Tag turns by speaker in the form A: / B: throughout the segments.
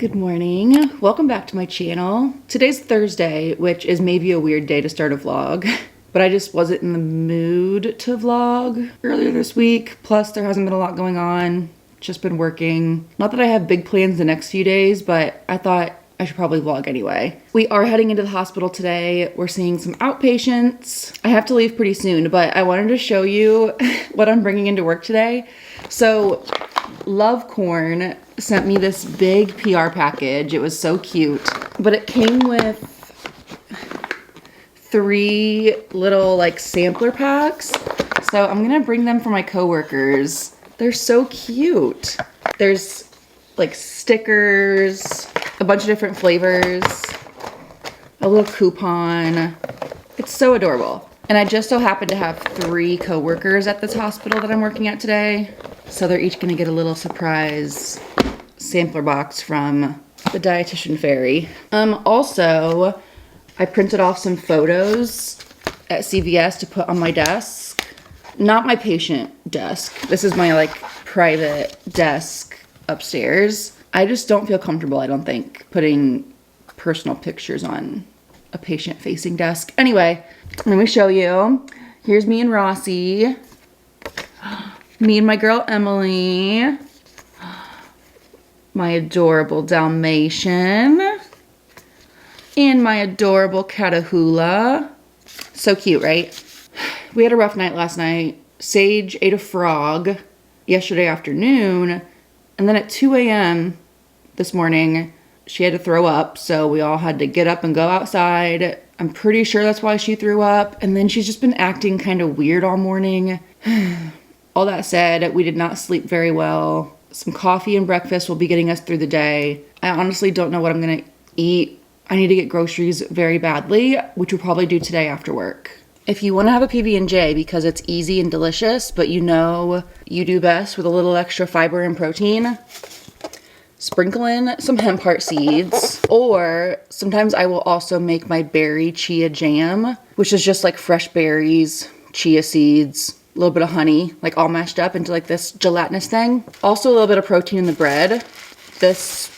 A: Good morning. Welcome back to my channel. Today's Thursday, which is maybe a weird day to start a vlog, but I just wasn't in the mood to vlog earlier this week. Plus, there hasn't been a lot going on. Just been working. Not that I have big plans the next few days, but I thought I should probably vlog anyway. We are heading into the hospital today. We're seeing some outpatients. I have to leave pretty soon, but I wanted to show you what I'm bringing into work today. So, Love Corn sent me this big PR package. It was so cute, but it came with 3 little like sampler packs. So I'm gonna bring them for my coworkers. They're so cute. There's like stickers, a bunch of different flavors, a little coupon. It's so adorable. And I just so happen to have 3 coworkers at this hospital that I'm working at today. So they're each gonna get a little surprise sampler box from the Dietitian Fairy. Also, I printed off some photos at CVS to put on my desk. Not my patient desk. This is my like private desk upstairs. I just don't feel comfortable, I don't think, putting personal pictures on a patient-facing desk. Anyway, let me show you. Here's me and Rossi. Me and my girl Emily. My adorable Dalmatian. And my adorable Catahoula. So cute, right? We had a rough night last night. Sage ate a frog yesterday afternoon. And then at 2 a.m. this morning, she had to throw up. So we all had to get up and go outside. I'm pretty sure that's why she threw up. And then she's just been acting kind of weird all morning. All that said, we did not sleep very well. Some coffee and breakfast will be getting us through the day. I honestly don't know what I'm gonna eat. I need to get groceries very badly, which we'll probably do today after work. If you wanna have a PB&J because it's easy and delicious, but you know you do best with a little extra fiber and protein, sprinkle in some hemp heart seeds, or sometimes I will also make my berry chia jam, which is just like fresh berries, chia seeds, a little bit of honey, like all mashed up into like this gelatinous thing. Also a little bit of protein in the bread. This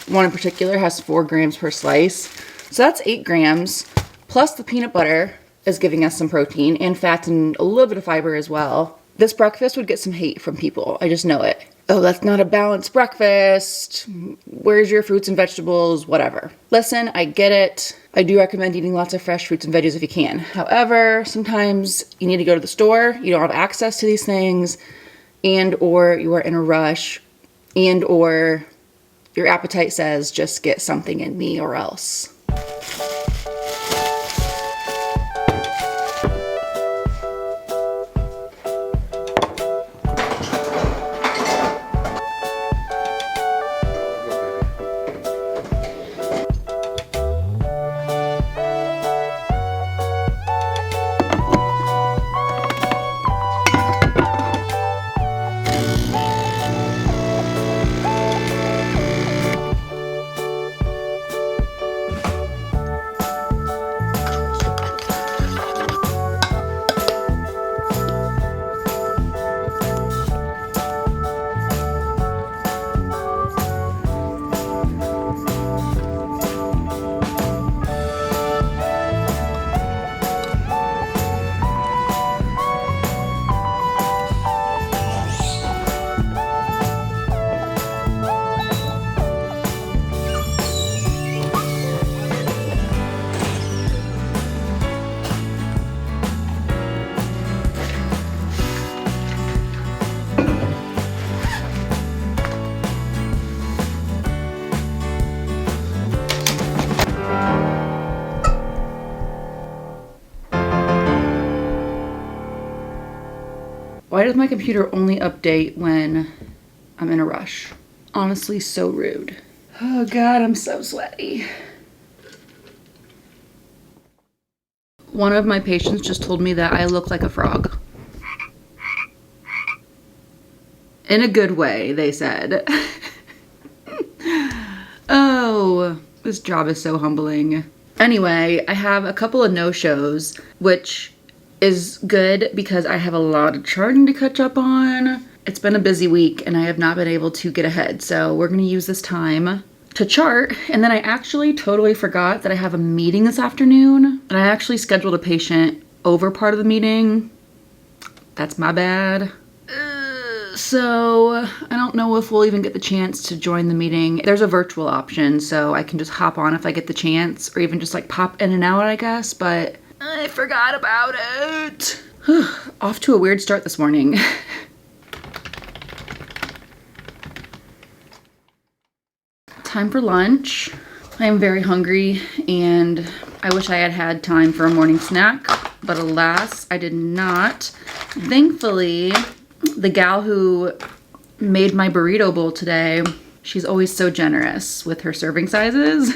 A: one in particular has 4 grams per slice. So that's 8 grams. Plus the peanut butter is giving us some protein and fat and a little bit of fiber as well. This breakfast would get some hate from people. I just know it. Oh, that's not a balanced breakfast. Where's your fruits and vegetables? Whatever. Listen, I get it. I do recommend eating lots of fresh fruits and veggies if you can. However, sometimes you need to go to the store. You don't have access to these things, and or you are in a rush, and or your appetite says just get something in me or else. Why does my computer only update when I'm in a rush? Honestly, so rude. Oh God, I'm so sweaty. One of my patients just told me that I look like a frog. In a good way, they said. Oh, this job is so humbling. Anyway, I have a couple of no-shows, which is good because I have a lot of charting to catch up on. It's been a busy week and I have not been able to get ahead, so we're gonna use this time to chart. And then I actually totally forgot that I have a meeting this afternoon, and I actually scheduled a patient over part of the meeting. That's my bad. So I don't know if we'll even get the chance to join the meeting. There's a virtual option, so I can just hop on if I get the chance, or even just like pop in and out, I guess, but I forgot about it. Off to a weird start this morning. Time for lunch. I am very hungry, and I wish I had had time for a morning snack, but alas, I did not. Thankfully, the gal who made my burrito bowl today, she's always so generous with her serving sizes.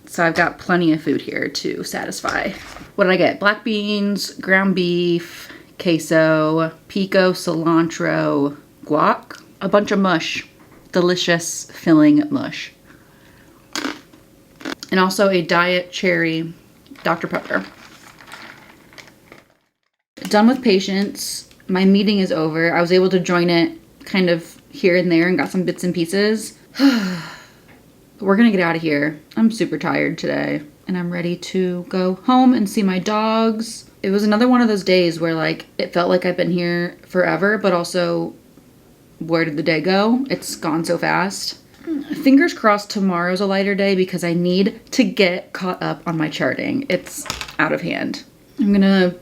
A: So I've got plenty of food here to satisfy. What did I get? Black beans, ground beef, queso, pico, cilantro, guac, a bunch of mush. Delicious filling mush. And also a diet cherry Dr. Pepper. Done with patients. My meeting is over. I was able to join it kind of here and there and got some bits and pieces. We're gonna get out of here. I'm super tired today, and I'm ready to go home and see my dogs. It was another one of those days where like it felt like I've been here forever, but also where did the day go? It's gone so fast. Fingers crossed tomorrow's a lighter day because I need to get caught up on my charting. It's out of hand. I'm gonna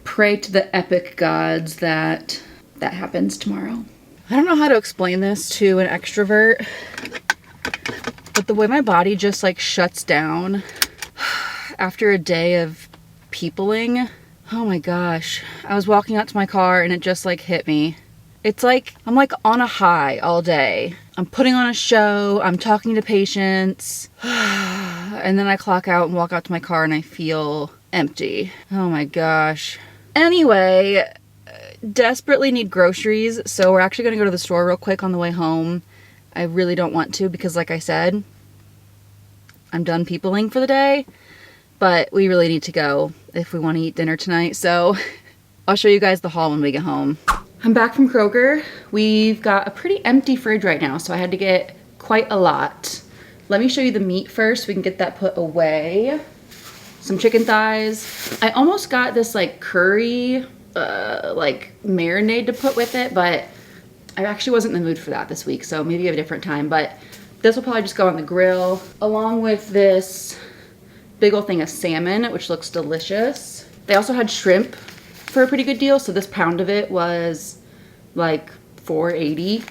A: pray to the epic gods that happens tomorrow. I don't know how to explain this to an extrovert, but the way my body just like shuts down after a day of peopling, oh my gosh. I was walking out to my car and it just like hit me. It's like I'm like on a high all day. I'm putting on a show, I'm talking to patients, and then I clock out and walk out to my car and I feel empty. Oh my gosh. Anyway, desperately need groceries, so we're actually gonna go to the store real quick on the way home. I really don't want to because like I said, I'm done peopling for the day, but we really need to go if we want to eat dinner tonight, so I'll show you guys the haul when we get home. I'm back from Kroger. We've got a pretty empty fridge right now, so I had to get quite a lot. Let me show you the meat first so we can get that put away. Some chicken thighs. I almost got this like curry, like marinade to put with it, but I actually wasn't in the mood for that this week, so maybe a different time, but this will probably just go on the grill, along with this big old thing of salmon, which looks delicious. They also had shrimp for a pretty good deal, so this pound of it was like $4.80.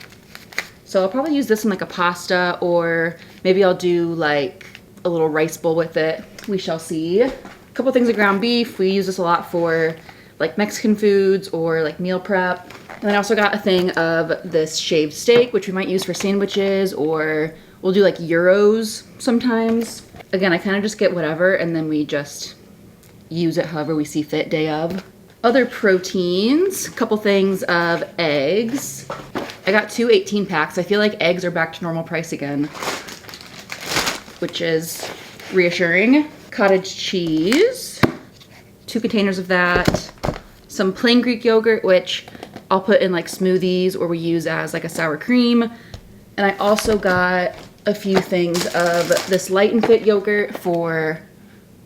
A: So I'll probably use this in like a pasta, or maybe I'll do like a little rice bowl with it. We shall see. A couple things of ground beef. We use this a lot for like Mexican foods or like meal prep. And then I also got a thing of this shaved steak, which we might use for sandwiches, or we'll do like gyros sometimes. Again, I kind of just get whatever and then we just use it however we see fit day of. Other proteins, a couple things of eggs. I got two 18 packs. I feel like eggs are back to normal price again, which is reassuring. Cottage cheese, 2 containers of that. Some plain Greek yogurt, which I'll put in like smoothies or we use as like a sour cream. And I also got a few things of this Light and Fit yogurt for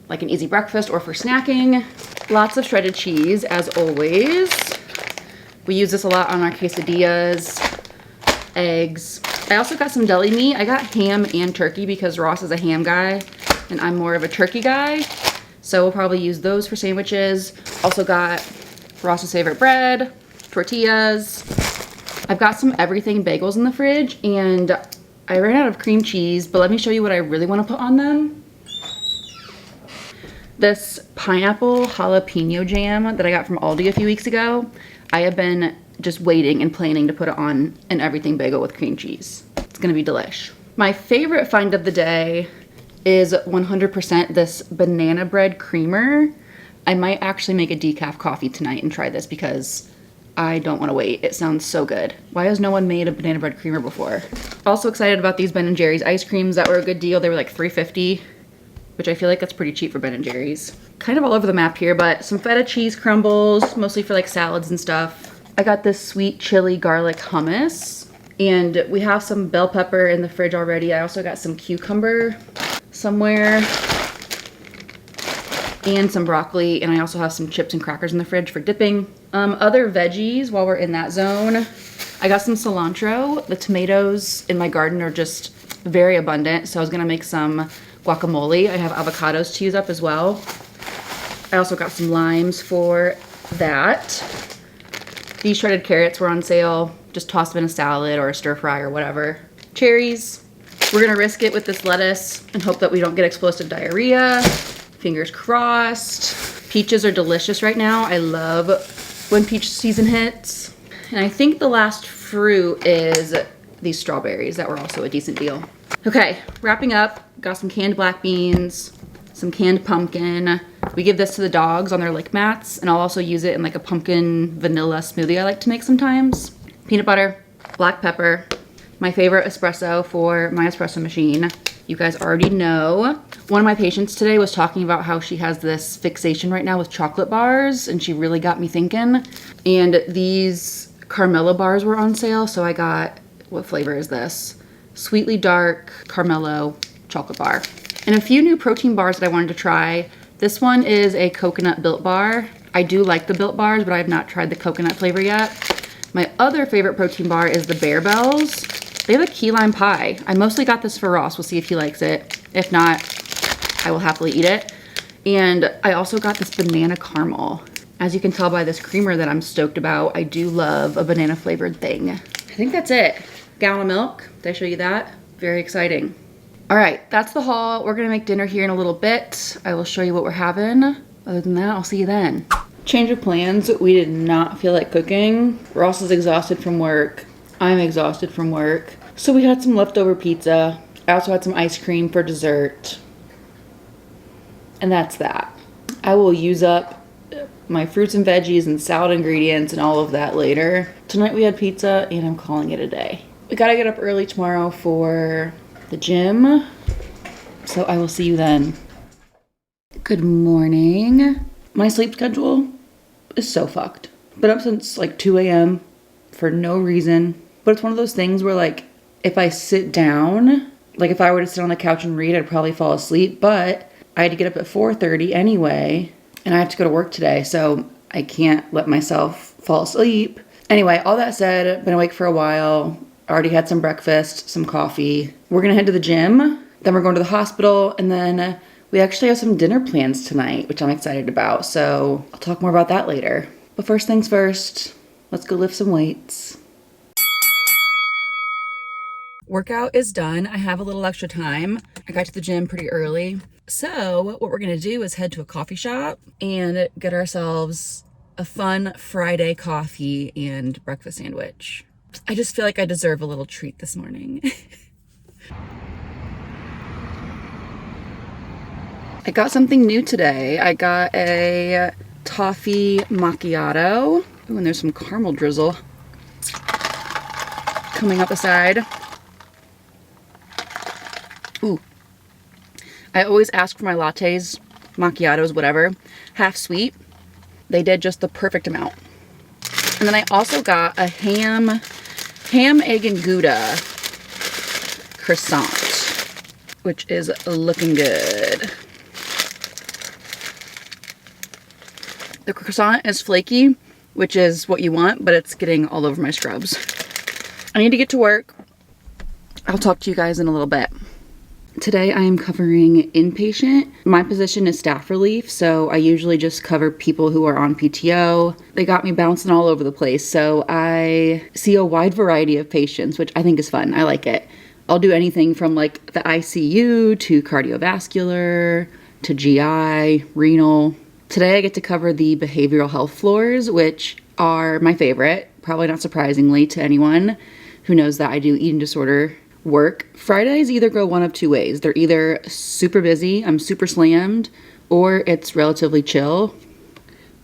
A: like an easy breakfast or for snacking. Lots of shredded cheese, as always. We use this a lot on our quesadillas, eggs. I also got some deli meat. I got ham and turkey because Ross is a ham guy and I'm more of a turkey guy. So we'll probably use those for sandwiches. Also got Ross's favorite bread, tortillas. I've got some everything bagels in the fridge and I ran out of cream cheese, but let me show you what I really want to put on them. This pineapple jalapeno jam that I got from Aldi a few weeks ago, I have been just waiting and planning to put it on an everything bagel with cream cheese. It's gonna be delish. My favorite find of the day is 100% this banana bread creamer. I might actually make a decaf coffee tonight and try this because I don't want to wait. It sounds so good. Why has no one made a banana bread creamer before? Also excited about these Ben & Jerry's ice creams that were a good deal. They were like $3.50, which I feel like that's pretty cheap for Ben & Jerry's. Kind of all over the map here, but some feta cheese crumbles, mostly for like salads and stuff. I got this sweet chili garlic hummus. And we have some bell pepper in the fridge already. I also got some cucumber somewhere and some broccoli. And I also have some chips and crackers in the fridge for dipping. Other veggies while we're in that zone. I got some cilantro. The tomatoes in my garden are just very abundant. So I was gonna make some guacamole. I have avocados to use up as well. I also got some limes for that. These shredded carrots were on sale. Just toss them in a salad or a stir fry or whatever. Cherries. We're gonna risk it with this lettuce and hope that we don't get explosive diarrhea. Fingers crossed. Peaches are delicious right now. I love when peach season hits. And I think the last fruit is these strawberries that were also a decent deal. Okay, wrapping up, got some canned black beans, some canned pumpkin. We give this to the dogs on their lick mats, and I'll also use it in like a pumpkin vanilla smoothie I like to make sometimes. Peanut butter, black pepper, my favorite espresso for my espresso machine. You guys already know. One of my patients today was talking about how she has this fixation right now with chocolate bars, and she really got me thinking. And these Carmelo bars were on sale, so I got, what flavor is this? Sweetly dark Carmelo chocolate bar. And a few new protein bars that I wanted to try. This one is a coconut Built bar. I do like the Built bars, but I have not tried the coconut flavor yet. My other favorite protein bar is the Bear Bells. They have a key lime pie. I mostly got this for Ross. We'll see if he likes it. If not, I will happily eat it. And I also got this banana caramel. As you can tell by this creamer that I'm stoked about, I do love a banana flavored thing. I think that's it. Gallon of milk. Did I show you that? Very exciting. All right, that's the haul. We're gonna make dinner here in a little bit. I will show you what we're having. Other than that, I'll see you then. Change of plans. We did not feel like cooking. Ross is exhausted from work. I'm exhausted from work. So we had some leftover pizza. I also had some ice cream for dessert. And that's that. I will use up my fruits and veggies and salad ingredients and all of that later. Tonight we had pizza and I'm calling it a day. We gotta get up early tomorrow for the gym. So I will see you then. Good morning. My sleep schedule is so fucked. Been up since like 2 a.m. for no reason. But it's one of those things where like, if I sit down, like if I were to sit on the couch and read, I'd probably fall asleep. But I had to get up at 4:30 anyway. And I have to go to work today. So I can't let myself fall asleep. Anyway, all that said, been awake for a while. Already had some breakfast, some coffee. We're gonna head to the gym. Then we're going to the hospital. And then we actually have some dinner plans tonight, which I'm excited about. So I'll talk more about that later. But first things first, let's go lift some weights. Workout is done. I have a little extra time. I got to the gym pretty early. So what we're gonna do is head to a coffee shop and get ourselves a fun Friday coffee and breakfast sandwich. I just feel like I deserve a little treat this morning. I got something new today. I got a toffee macchiato. Ooh, and there's some caramel drizzle coming up the side. Ooh. I always ask for my lattes, macchiatos, whatever, half sweet. They did just the perfect amount. And then I also got a ham, egg, and Gouda croissant, which is looking good. The croissant is flaky, which is what you want, but it's getting all over my scrubs. I need to get to work. I'll talk to you guys in a little bit. Today I am covering inpatient. My position is staff relief, so I usually just cover people who are on PTO. They got me bouncing all over the place, so I see a wide variety of patients, which I think is fun. I like it. I'll do anything from like the ICU to cardiovascular to GI, renal. Today I get to cover the behavioral health floors, which are my favorite, probably not surprisingly to anyone who knows that I do eating disorder work. Fridays either go one of two ways. They're either super busy, I'm super slammed, or it's relatively chill.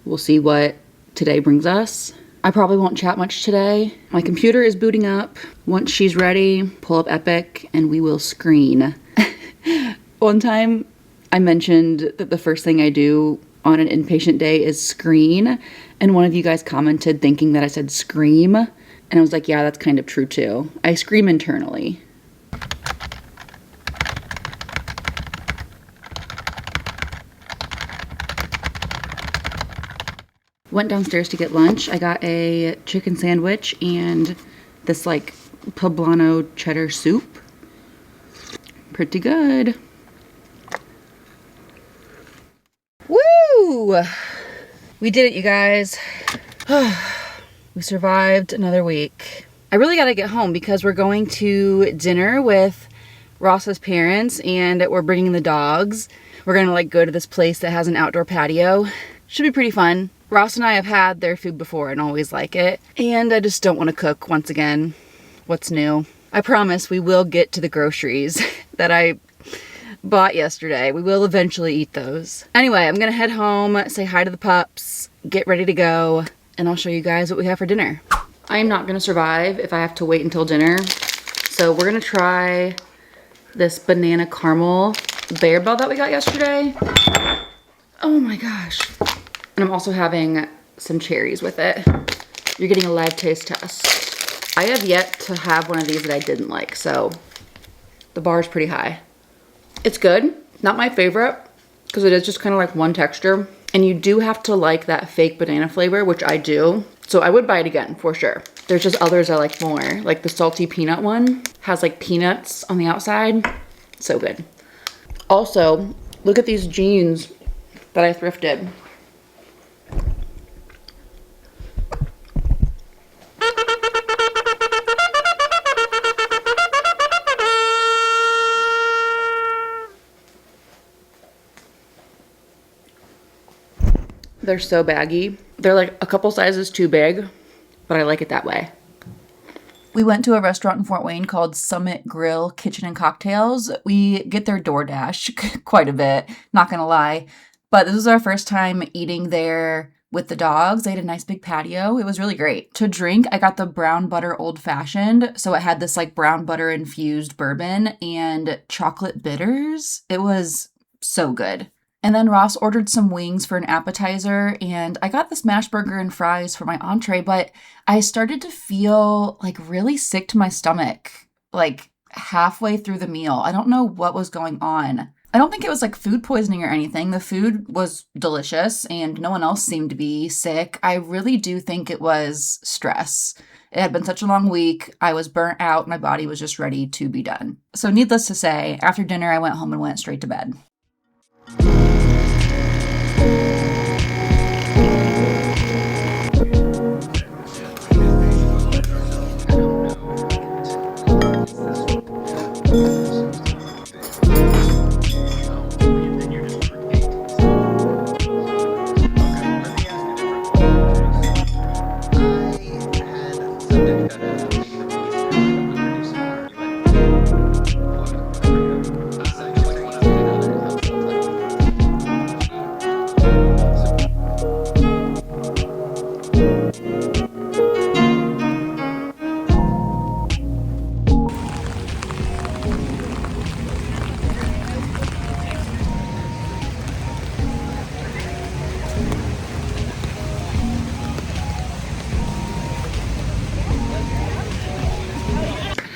A: We'll see what today brings us. I probably won't chat much today. My computer is booting up. Once she's ready, pull up Epic and we will screen. One time I mentioned that the first thing I do on an inpatient day is screen, and one of you guys commented thinking that I said scream, And I was like, yeah, that's kind of true too. I scream internally. Went downstairs to get lunch. I got a chicken sandwich and this like poblano cheddar soup. Pretty good. Woo! We did it, you guys. We survived another week. I really gotta get home because we're going to dinner with Ross's parents and we're bringing the dogs. We're gonna like go to this place that has an outdoor patio. Should be pretty fun. Ross and I have had their food before and always like it. And I just don't want to cook once again. What's new? I promise we will get to the groceries that I bought yesterday. We will eventually eat those. Anyway, I'm gonna head home, say hi to the pups, get ready to go, and I'll show you guys what we have for dinner. I am not gonna survive if I have to wait until dinner. So we're gonna try this banana caramel Bear Bell that we got yesterday. Oh my gosh. And I'm also having some cherries with it. You're getting a live taste test. I have yet to have one of these that I didn't like, so the bar is pretty high. It's good. Not my favorite, because it is just kind of like one texture. And you do have to like that fake banana flavor, which I do. So I would buy it again, for sure. There's just others I like more. Like the salty peanut one has like peanuts on the outside. So good. Also, look at these jeans that I thrifted. They're so baggy. They're like a couple sizes too big, but I like it that way. We went to a restaurant in Fort Wayne called Summit Grill Kitchen and Cocktails. We get their DoorDash quite a bit, not gonna lie. But this was our first time eating there with the dogs. They had a nice big patio. It was really great. To drink, I got the brown butter old fashioned. So it had this like brown butter infused bourbon and chocolate bitters. It was so good. And then Ross ordered some wings for an appetizer, and I got the smash burger and fries for my entree, but I started to feel like really sick to my stomach, like halfway through the meal. I don't know what was going on. I don't think it was like food poisoning or anything. The food was delicious and no one else seemed to be sick. I really do think it was stress. It had been such a long week. I was burnt out. My body was just ready to be done. So needless to say, after dinner, I went home and went straight to bed.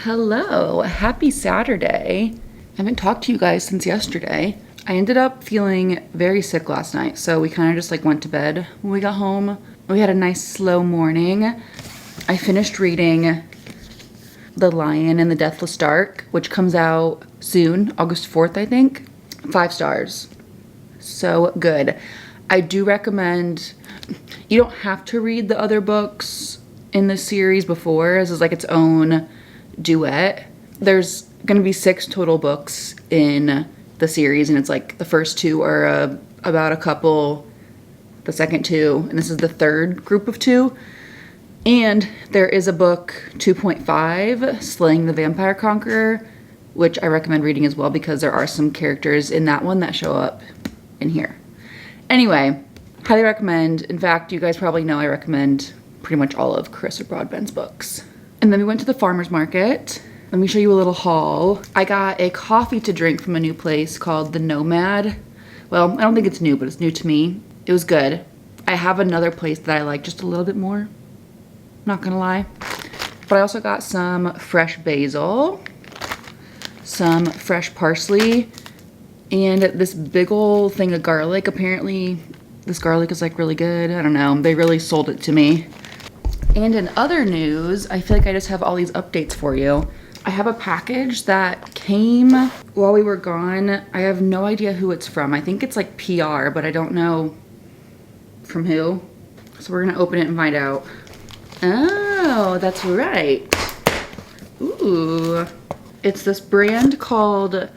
A: Hello, happy Saturday. I haven't talked to you guys since yesterday. I ended up feeling very sick last night, so we kind of just like went to bed when we got home. We had a nice slow morning. I finished reading The Lion in the Deathless Dark, which comes out soon, August 4th, I think. 5 stars. So good. I do recommend, you don't have to read the other books in the series before. This is like its own duet. There's gonna be 6 total books in the series, and it's like the first 2 are about a couple, the second 2, and this is the third group of 2. And there is a book 2.5, Slaying the Vampire Conqueror, which I recommend reading as well because there are some characters in that one that show up in here. Anyway, highly recommend. In fact, you guys probably know I recommend pretty much all of Carissa Broadbent's books. And then we went to the farmer's market. Let me show you a little haul. I got a coffee to drink from a new place called The Nomad. Well, I don't think it's new, but it's new to me. It was good. I have another place that I like just a little bit more. Not gonna lie. But I also got some fresh basil, some fresh parsley, and this big ol' thing of garlic. Apparently this garlic is like really good. I don't know. They really sold it to me. And in other news, I feel like I just have all these updates for you. I have a package that came while we were gone. I have no idea who it's from. I think it's like PR, but I don't know from who. So we're gonna open it and find out. Oh, that's right. Ooh. It's this brand called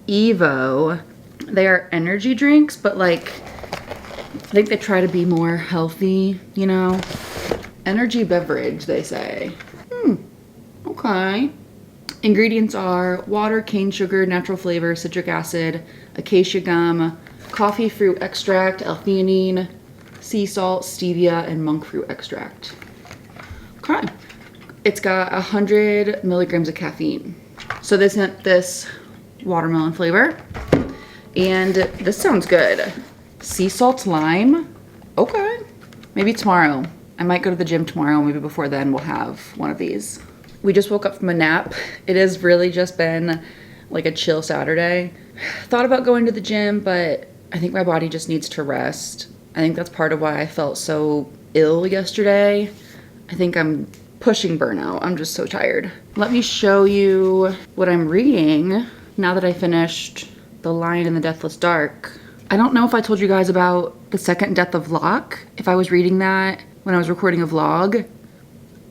A: Evo. They are energy drinks, but like, I think they try to be more healthy, you know? Energy beverage, they say. Okay. Ingredients are water, cane sugar, natural flavor, citric acid, acacia gum, coffee fruit extract, L-theanine, sea salt, stevia, and monk fruit extract. Okay. It's got 100 milligrams of caffeine. So they sent this watermelon flavor, and this sounds good. Sea salt lime. Okay. Maybe tomorrow. I might go to the gym tomorrow. Maybe before then we'll have one of these. We just woke up from a nap. It has really just been like a chill Saturday. Thought about going to the gym, but I think my body just needs to rest. I think that's part of why I felt so ill yesterday. I think I'm pushing burnout. I'm just so tired. Let me show you what I'm reading now that I finished The Lion in the Deathless Dark. I don't know if I told you guys about The Second Death of Locke, if I was reading that when I was recording a vlog.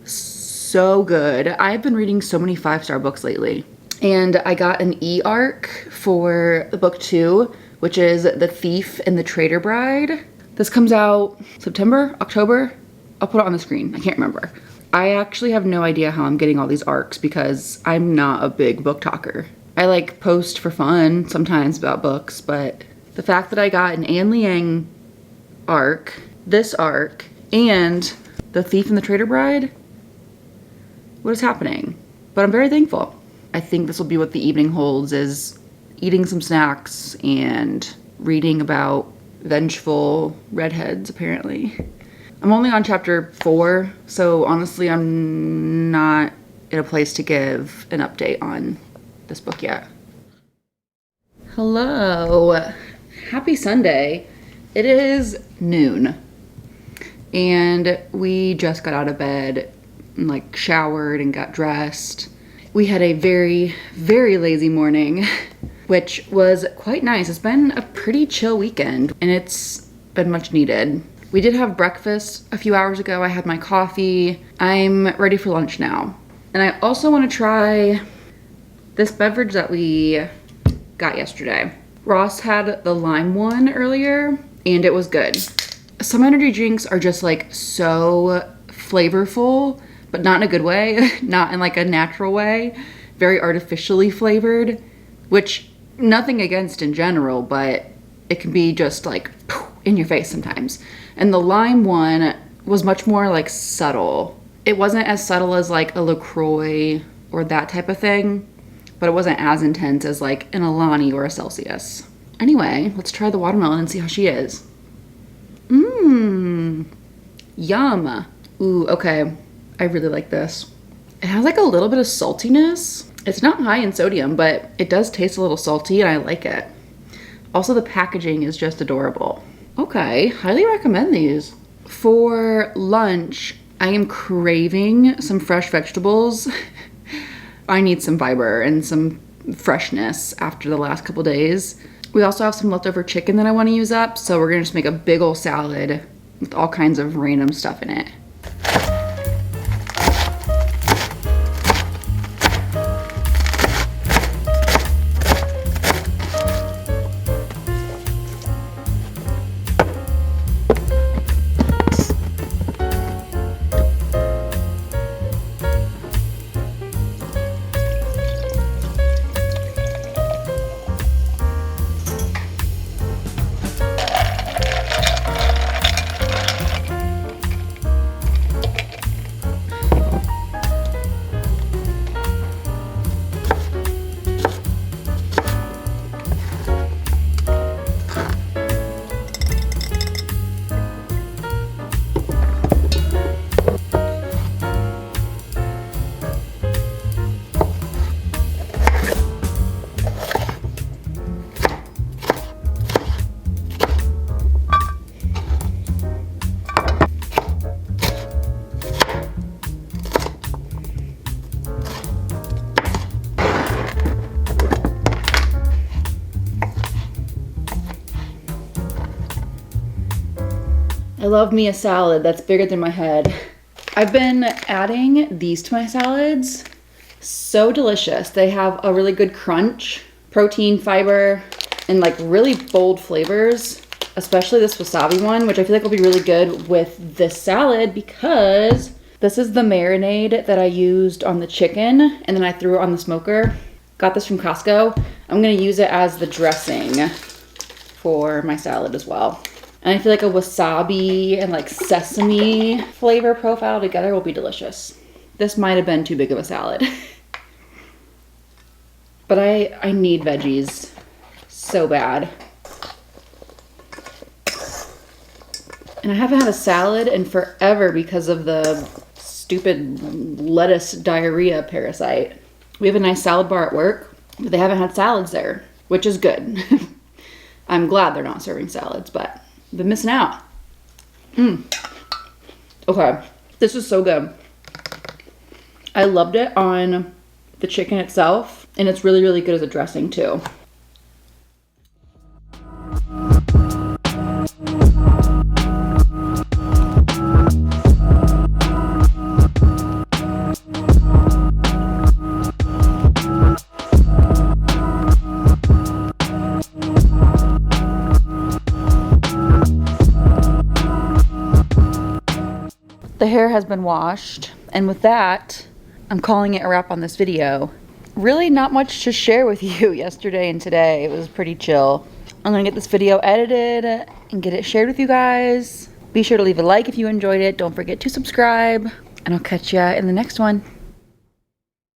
A: So good. I've been reading so many 5-star books lately. And I got an e-arc for the book 2, which is The Thief and the Traitor Bride. This comes out September, October? I'll put it on the screen. I can't remember. I actually have no idea how I'm getting all these arcs because I'm not a big book talker. I like post for fun sometimes about books, but the fact that I got an Anne Liang arc, this arc, and The Thief and the Traitor Bride, what is happening? But I'm very thankful. I think this will be what the evening holds, is eating some snacks and reading about vengeful redheads, apparently. I'm only on chapter 4, so honestly I'm not in a place to give an update on this book yet. Hello. Happy Sunday. It is noon. And we just got out of bed and like showered and got dressed. We had a very, very lazy morning, which was quite nice. It's been a pretty chill weekend and it's been much needed. We did have breakfast a few hours ago. I had my coffee. I'm ready for lunch now. And I also want to try this beverage that we got yesterday. Ross had the lime one earlier and it was good. Some energy drinks are just like so flavorful, but not in a good way, not in like a natural way, very artificially flavored, which nothing against in general, but it can be just like in your face sometimes. And the lime one was much more like subtle. It wasn't as subtle as like a LaCroix or that type of thing, but it wasn't as intense as like an Alani or a Celsius. Anyway, let's try the watermelon and see how she is. Yum. Ooh, okay. I really like this. It has like a little bit of saltiness. It's not high in sodium, but it does taste a little salty and I like it. Also, the packaging is just adorable. Okay, highly recommend these. For lunch, I am craving some fresh vegetables. I need some fiber and some freshness after the last couple days. We also have some leftover chicken that I want to use up, so we're gonna just make a big old salad with all kinds of random stuff in it. I love me a salad that's bigger than my head. I've been adding these to my salads. So delicious. They have a really good crunch, protein, fiber, and like really bold flavors, especially this wasabi one, which I feel like will be really good with this salad because this is the marinade that I used on the chicken and then I threw it on the smoker. Got this from Costco. I'm gonna use it as the dressing for my salad as well. And I feel like a wasabi and like sesame flavor profile together will be delicious. This might have been too big of a salad. But I need veggies so bad. And I haven't had a salad in forever because of the stupid lettuce diarrhea parasite. We have a nice salad bar at work, but they haven't had salads there, which is good. I'm glad they're not serving salads, but I've been missing out. Okay, this is so good. I loved it on the chicken itself, and it's really, really good as a dressing too. The hair has been washed, and with that, I'm calling it a wrap on this video. Really not much to share with you yesterday and today. It was pretty chill. I'm gonna get this video edited and get it shared with you guys. Be sure to leave a like if you enjoyed it. Don't forget to subscribe, and I'll catch ya in the next one.